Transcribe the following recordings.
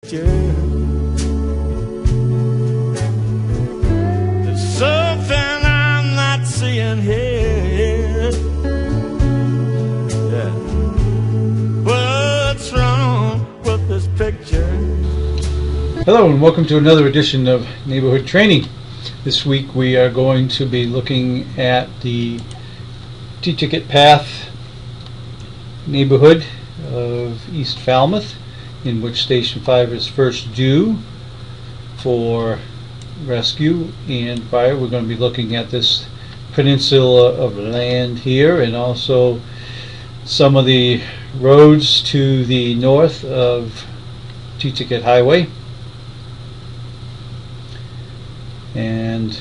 picture. There's something I'm not seeing here. Yeah. What's wrong with this picture? Hello and welcome to another edition of Neighborhood Training. This week we are going to be looking at the Teaticket Path neighborhood of East Falmouth, in which Station 5 is first due for rescue and fire. We're going to be looking at this peninsula of land here and also some of the roads to the north of Teaticket Highway. And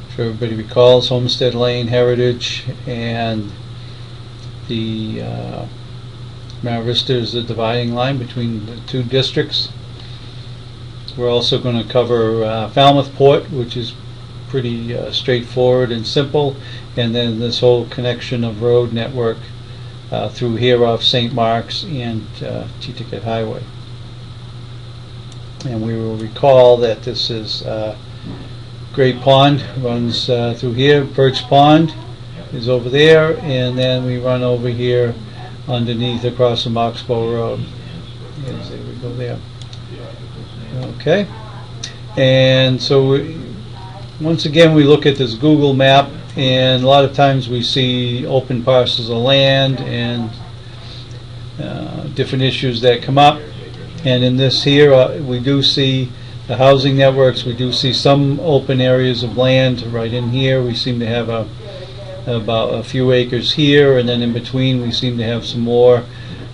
I'm sure everybody recalls Homestead Lane, Heritage, and the Mount Vista is the dividing line between the two districts. We're also going to cover Falmouth Port, which is pretty straightforward and simple, and then this whole connection of road network through here off St. Mark's and Teaticket Highway. And we will recall that this is Great Pond runs through here, Birch Pond is over there, and then we run over here underneath across the Moxbow Road. Yes, there we go there. Okay, and so once again we look at this Google map, and a lot of times we see open parcels of land and different issues that come up. And in this here we do see the housing networks. We do see some open areas of land right in here. We seem to have about a few acres here, and then in between we seem to have some more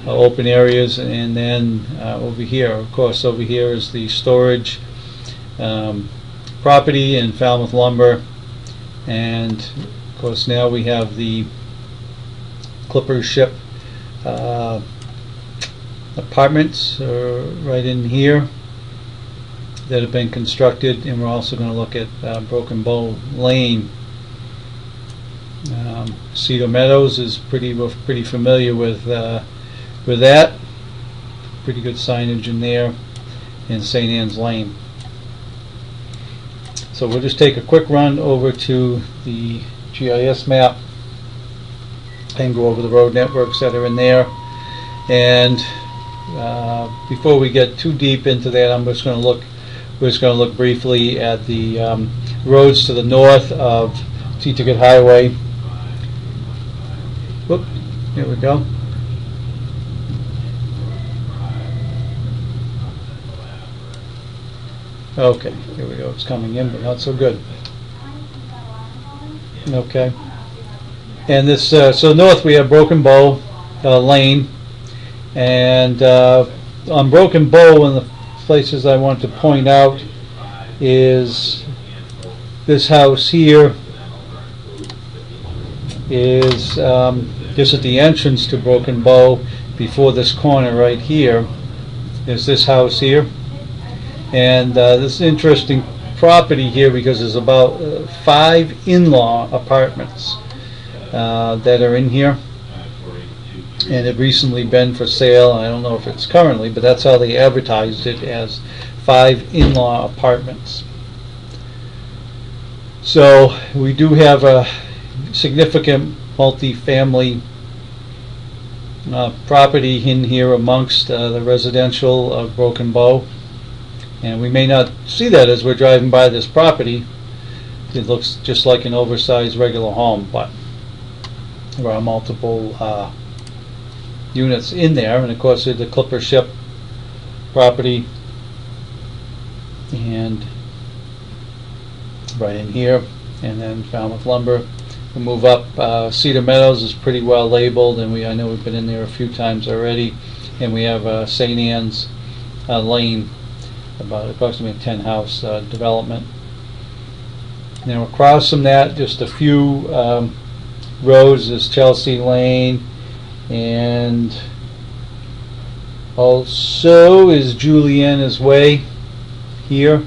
open areas, and then over here, of course, over here is the storage property and Falmouth Lumber, and of course now we have the Clipper ship apartments right in here that have been constructed, and we're also going to look at Broken Bow Lane. Cedar Meadows is we're pretty familiar with that. Pretty good signage in there, and St. Anne's Lane. So we'll just take a quick run over to the GIS map and go over the road networks that are in there. And before we get too deep into that, we're just going to look briefly at the roads to the north of Teaticket Highway. Whoop, here we go. Okay, here we go. It's coming in, but not so good. Okay. And this, so north we have Broken Bow Lane, and on Broken Bow, one of the places I want to point out is this house here is just at the entrance to Broken Bow. Before this corner right here is this house here, and this interesting property here because there's about 5 in-law apartments that are in here, and have recently been for sale. I don't know if it's currently, but that's how they advertised it, as 5 in-law apartments. So we do have a significant multi-family property in here amongst the residential of Broken Bow, and we may not see that as we're driving by this property. It looks just like an oversized regular home, but there are multiple units in there, and of course there's the Clipper ship property, and right in here, and then Falmouth Lumber. We move up. Cedar Meadows is pretty well labeled, and I know we've been in there a few times already, and we have St. Anne's Lane, about approximately a 10-house development. Now across from that, just a few roads is Chelsea Lane, and also is Juliana's Way here,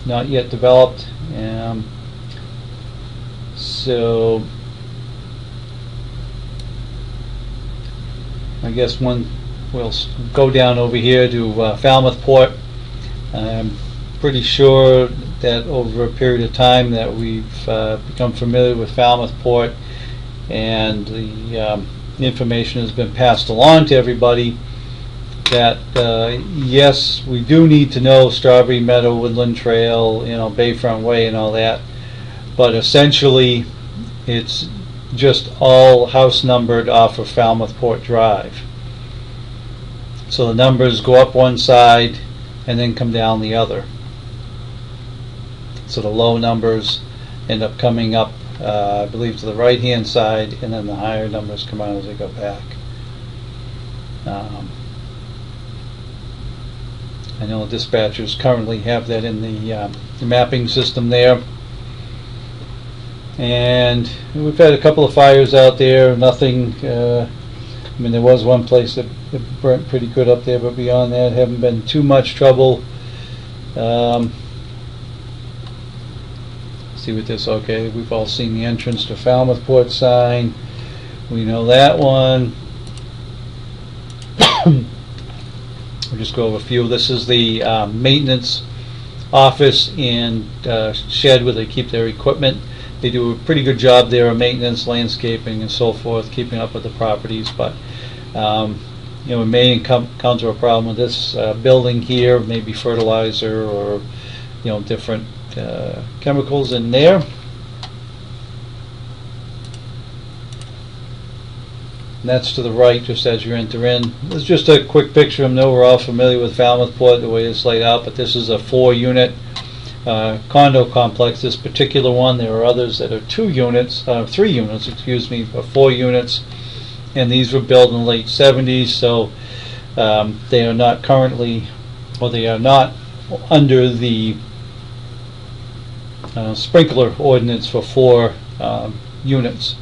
not yet developed. So I guess one we'll go down over here to Falmouth Port. I'm pretty sure that over a period of time that we've become familiar with Falmouth Port, and the information has been passed along to everybody that yes, we do need to know Strawberry Meadow, Woodland Trail, you know, Bayfront Way and all that, but essentially it's just all house numbered off of Falmouth Port Drive. So the numbers go up one side and then come down the other. So the low numbers end up coming up, I believe, to the right hand side, and then the higher numbers come out as they go back. I know dispatchers currently have that in the mapping system there. And we've had a couple of fires out there, nothing, I mean, there was one place that burnt pretty good up there, but beyond that haven't been too much trouble. See what this, okay, we've all seen the entrance to Falmouth Port sign, we know that one. We'll just go over a few. This is the maintenance office and shed where they keep their equipment. They do a pretty good job there of maintenance, landscaping, and so forth, keeping up with the properties. But you know, we may encounter a problem with this building here, maybe fertilizer or, you know, different chemicals in there. And that's to the right, just as you enter in. This is just a quick picture. I know we're all familiar with Falmouth Port, the way it's laid out, but this is a 4-unit condo complex. This particular one, there are others that are 3 units, excuse me, 4 units, and these were built in the late 70s, so they are not currently, or they are not under the sprinkler ordinance for 4 units.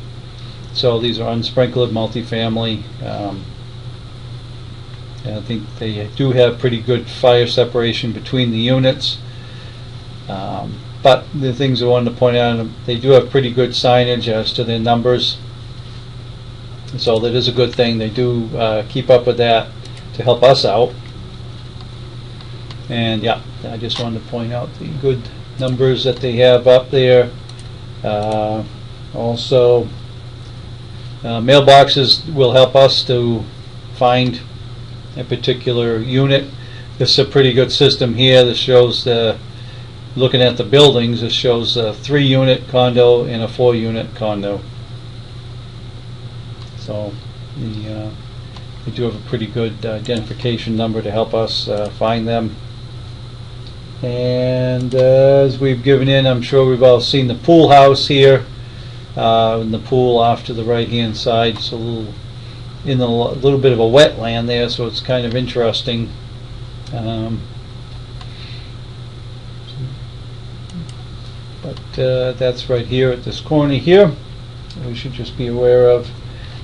So these are unsprinklered multifamily. And I think they do have pretty good fire separation between the units. But the things I wanted to point out, they do have pretty good signage as to their numbers. So that is a good thing. They do keep up with that to help us out. And yeah, I just wanted to point out the good numbers that they have up there. Also, mailboxes will help us to find a particular unit. This is a pretty good system here. This shows the, looking at the buildings, this shows a 3-unit condo and a 4-unit condo. So we do have a pretty good identification number to help us find them. And as we've given in, I'm sure we've all seen the pool house here. And the pool off to the right hand side, so a little bit of a wetland there, so it's kind of interesting. But that's right here at this corner here, we should just be aware of.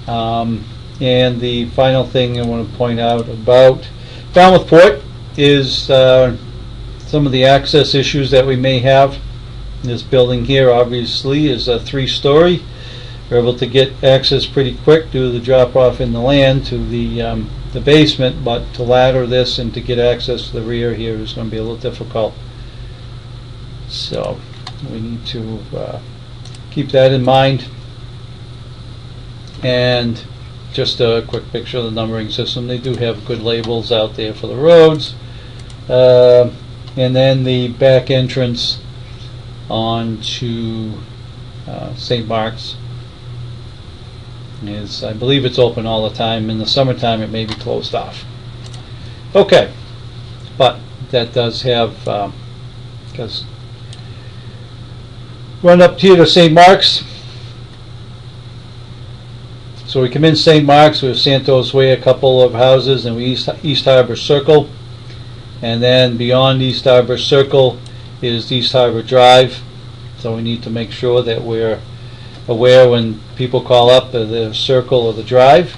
And the final thing I want to point out about Falmouth Port is some of the access issues that we may have. This building here obviously is a 3-story. We're able to get access pretty quick due to the drop off in the land to the basement, but to ladder this and to get access to the rear here is going to be a little difficult. So we need to keep that in mind. And just a quick picture of the numbering system. They do have good labels out there for the roads. And then the back entrance on to St. Mark's is, I believe it's open all the time. In the summertime it may be closed off. Okay, but that does have, because run up here to St. Mark's. So we come in St. Mark's, we have Santos Way, a couple of houses, and we East Harbor Circle. And then beyond East Harbor Circle is East Harbor Drive. So we need to make sure that we're aware when people call up the circle or the drive.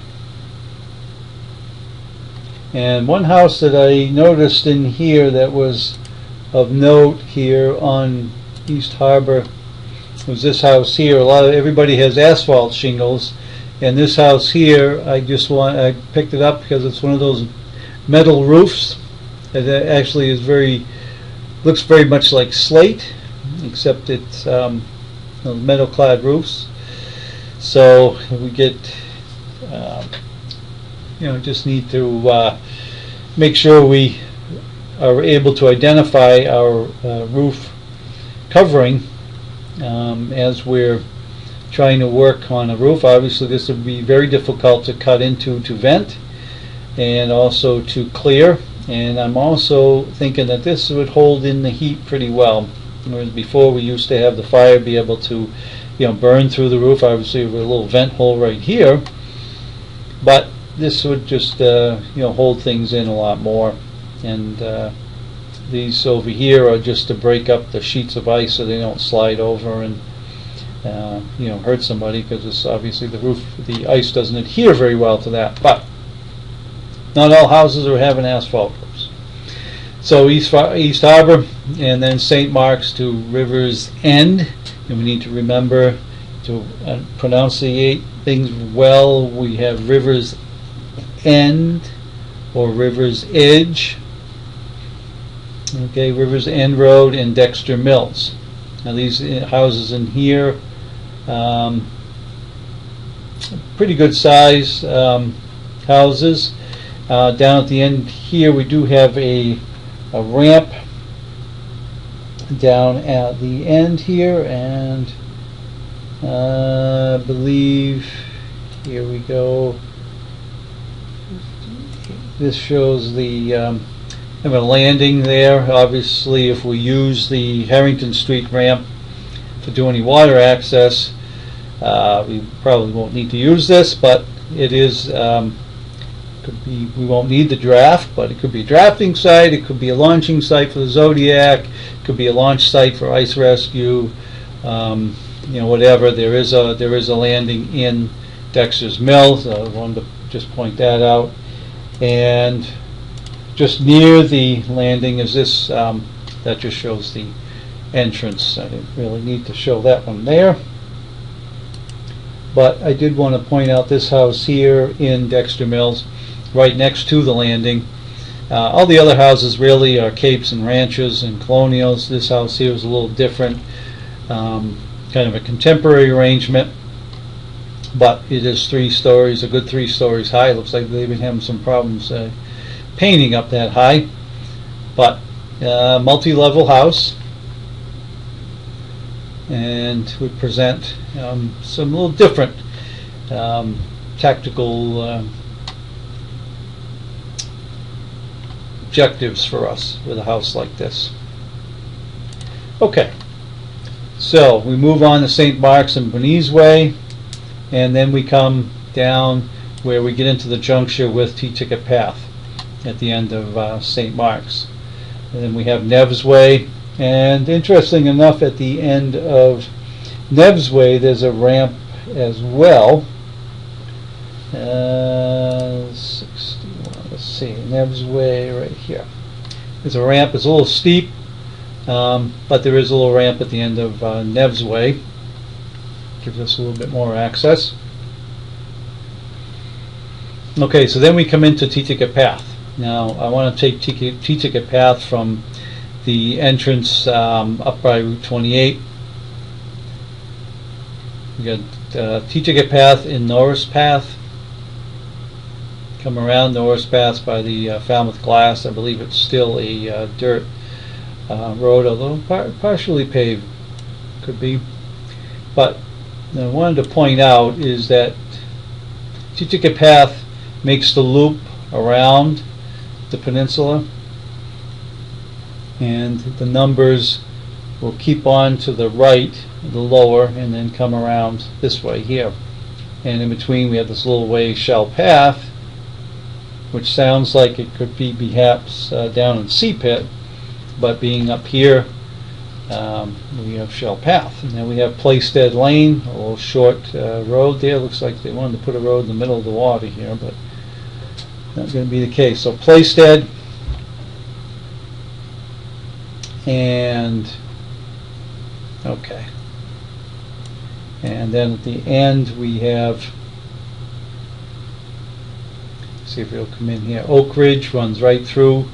And one house that I noticed in here that was of note here on East Harbor was this house here. Everybody has asphalt shingles, And this house here, I picked it up because it's one of those metal roofs. It actually looks very much like slate, except it's metal clad roofs. So we get, just need to make sure we are able to identify our roof covering as we're trying to work on a roof. Obviously this would be very difficult to cut into to vent and also to clear, and I'm also thinking that this would hold in the heat pretty well. Whereas before we used to have the fire be able to burn through the roof. Obviously with a little vent hole right here, but this would just hold things in a lot more. And these over here are just to break up the sheets of ice so they don't slide over and hurt somebody, because it's obviously the ice doesn't adhere very well to that. But not all houses are having asphalt roofs. So East Harbor and then St. Mark's to River's End. And we need to remember to pronunciate things well. We have River's End or River's Edge. Okay, River's End Road and Dexter Mills. Now these houses in here, pretty good size houses. Down at the end here we do have a ramp down at the end here, and I believe, here we go, this shows the have a landing there. Obviously if we use the Harrington Street ramp to do any water access, we probably won't need to use this, but it is we won't need the draft, but it could be a drafting site, it could be a launching site for the Zodiac, it could be a launch site for ice rescue, whatever. There is a landing in Dexter's Mills. I wanted to just point that out. And just near the landing is this, that just shows the entrance. I didn't really need to show that one there, but I did want to point out this house here in Dexter Mills, right next to the landing. All the other houses really are capes and ranches and colonials. This house here is a little different, kind of a contemporary arrangement, but it is 3 stories, a good 3 stories high. It looks like they've been having some problems painting up that high, but multi-level house, and would present some little different tactical objectives for us with a house like this. Okay, so we move on to St. Mark's and Bernese Way, and then we come down where we get into the juncture with Teaticket Path at the end of St. Mark's. And then we have Neves Way, and interesting enough, at the end of Neves Way there's a ramp as well. 61, let's see, Neves Way right here. There's a ramp. It's a little steep, but there is a little ramp at the end of Neves Way. Gives us a little bit more access. Okay, so then we come into Teaticket Path. Now I want to take Teaticket Path from the entrance up by Route 28. We got Teaticket Path in Norris Path. Come around Norris Path by the Falmouth Glass. I believe it's still a dirt road, although partially paved, could be. But I wanted to point out is that Teaticket Path makes the loop around the peninsula, and the numbers will keep on to the right, the lower, and then come around this way here. And in between we have this little way Shell Path, which sounds like it could be perhaps down in Sea Pit, but being up here we have Shell Path. And then we have Playstead Lane, a little short road there. Looks like they wanted to put a road in the middle of the water here, but not going to be the case. So Playstead, and okay, and then at the end we have see if it'll come in here. Oak Ridge runs right through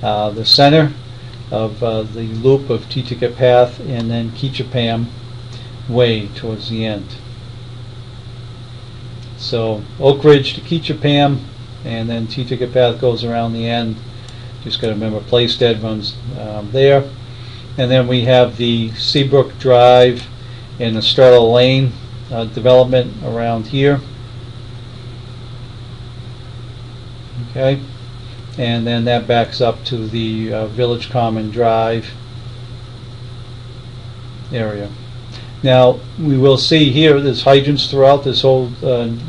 the center of the loop of Teaticket Path, and then Ketchupam Way towards the end. So Oak Ridge to Ketchupam, and then Teaticket Path goes around the end. Just got to remember Playstead runs there. And then we have the Seabrook Drive and Estrella Lane development around here. Okay, and then that backs up to the Village Common Drive area. Now we will see here there's hydrants throughout this whole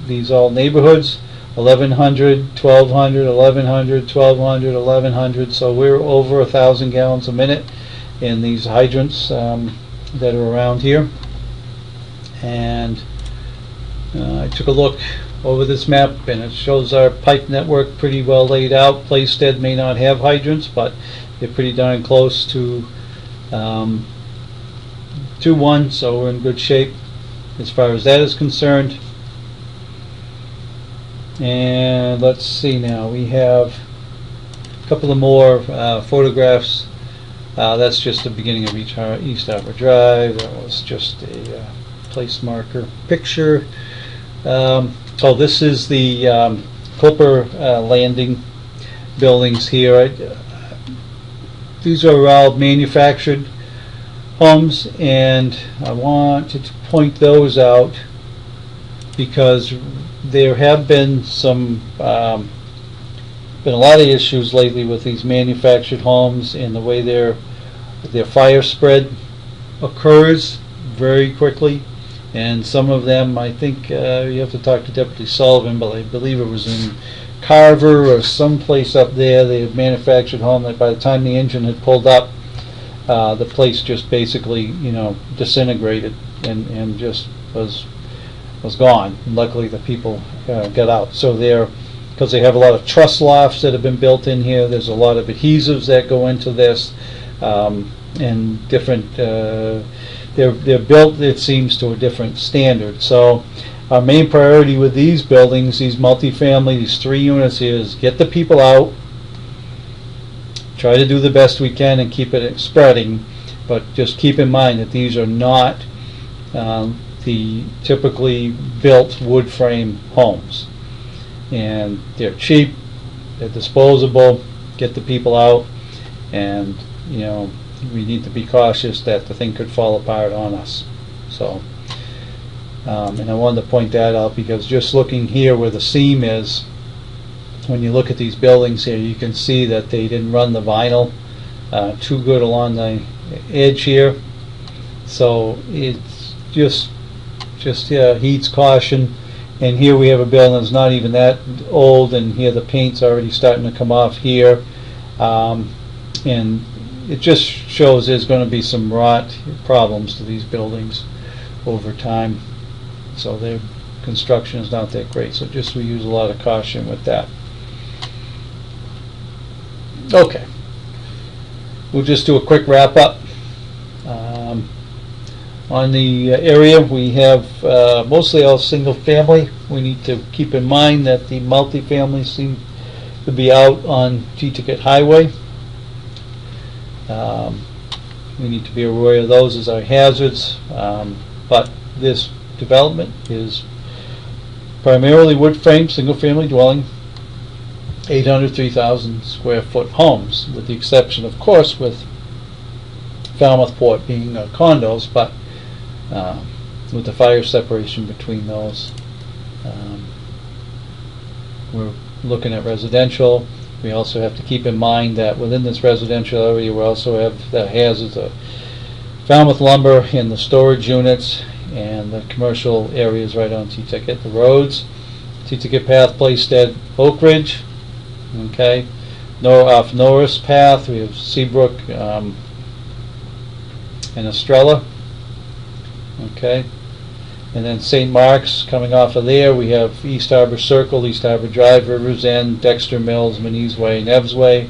these all neighborhoods. 1100, 1200, 1100, 1200, 1100. So we're over 1,000 gallons a minute in these hydrants that are around here. And I took a look over this map, and it shows our pipe network pretty well laid out. Playstead may not have hydrants, but they're pretty darn close to one, so we're in good shape as far as that is concerned. And let's see, now we have a couple of more photographs. That's just the beginning of East Harbor Drive. That was just a place marker picture. So this is the Clipper Landing buildings here. These are all manufactured homes, and I wanted to point those out because there have been a lot of issues lately with these manufactured homes and the way their fire spread occurs very quickly. And some of them, I think you have to talk to Deputy Sullivan, but I believe it was in Carver or someplace up there. They had manufactured home that by the time the engine had pulled up, the place just basically, disintegrated and just was gone. And luckily the people got out. So because they have a lot of truss lofts that have been built in here, there's a lot of adhesives that go into this, and different they're built, it seems, to a different standard. So our main priority with these buildings, these multifamily, these 3 units here, is get the people out, try to do the best we can and keep it spreading, but just keep in mind that these are not the typically built wood frame homes, and they're cheap, they're disposable. Get the people out, and we need to be cautious that the thing could fall apart on us. So and I wanted to point that out because just looking here where the seam is, when you look at these buildings here, you can see that they didn't run the vinyl too good along the edge here. So it's just heeds caution. And here we have a building that's not even that old, and here the paint's already starting to come off here, and it just shows there's going to be some rot problems to these buildings over time. So their construction is not that great, so just we use a lot of caution with that. Okay, we'll just do a quick wrap up. On the area, we have mostly all single family. We need to keep in mind that the multifamily seem to be out on Teaticket Highway. We need to be aware of those as our hazards, but this development is primarily wood frame, single family dwelling, 803,000 square foot homes, with the exception, of course, with Falmouth Port being condos, but with the fire separation between those. We're looking at residential. We also have to keep in mind that within this residential area we also have the hazards of Falmouth lumber in the storage units and the commercial areas right on Teaticket. The roads, Teaticket Path, Playstead, Oak Ridge, okay, off Norris Path we have Seabrook and Estrella, okay, and then St. Mark's. Coming off of there we have East Harbor Circle, East Harbor Drive, Rivers End, Dexter Mills, Manise Way, Neves Way,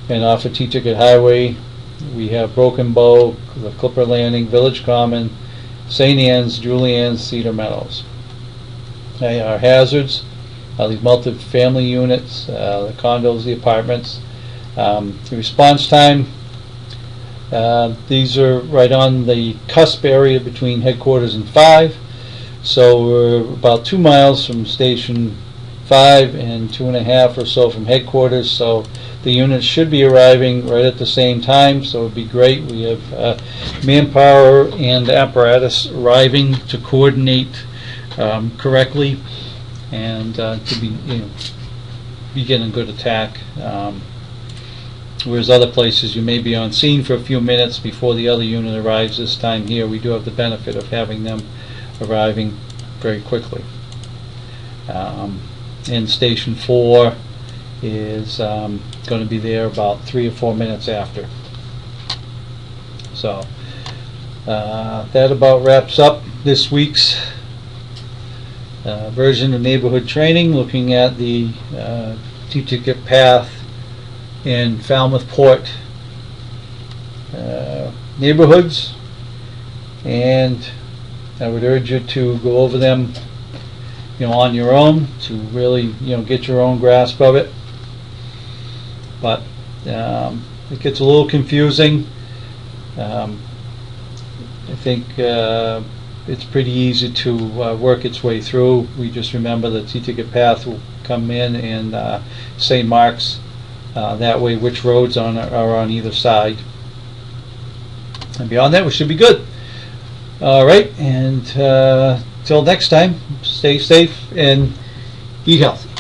and off of Teaticket Highway we have Broken Bow, the Clipper Landing, Village Common, St. Anne's, Julianne's, Cedar Meadows. Okay, our hazards, these multi-family units, the condos, the apartments. The response time, these are right on the cusp area between headquarters and 5. So we're about 2 miles from Station 5 and 2.5 or so from headquarters. So the units should be arriving right at the same time. So it would be great. We have manpower and apparatus arriving to coordinate correctly and to begin a good attack. Whereas other places you may be on scene for a few minutes before the other unit arrives. This time here we do have the benefit of having them arriving very quickly. And Station 4 is going to be there about 3 or 4 minutes after. So that about wraps up this week's version of neighborhood training, looking at the Teaticket path in Falmouth Port neighborhoods, and I would urge you to go over them on your own to really get your own grasp of it. But it gets a little confusing. I think it's pretty easy to work its way through. We just remember the Teaticket path will come in and say marks that way which roads are on either side, and beyond that we should be good. All right, and till next time, stay safe and eat healthy.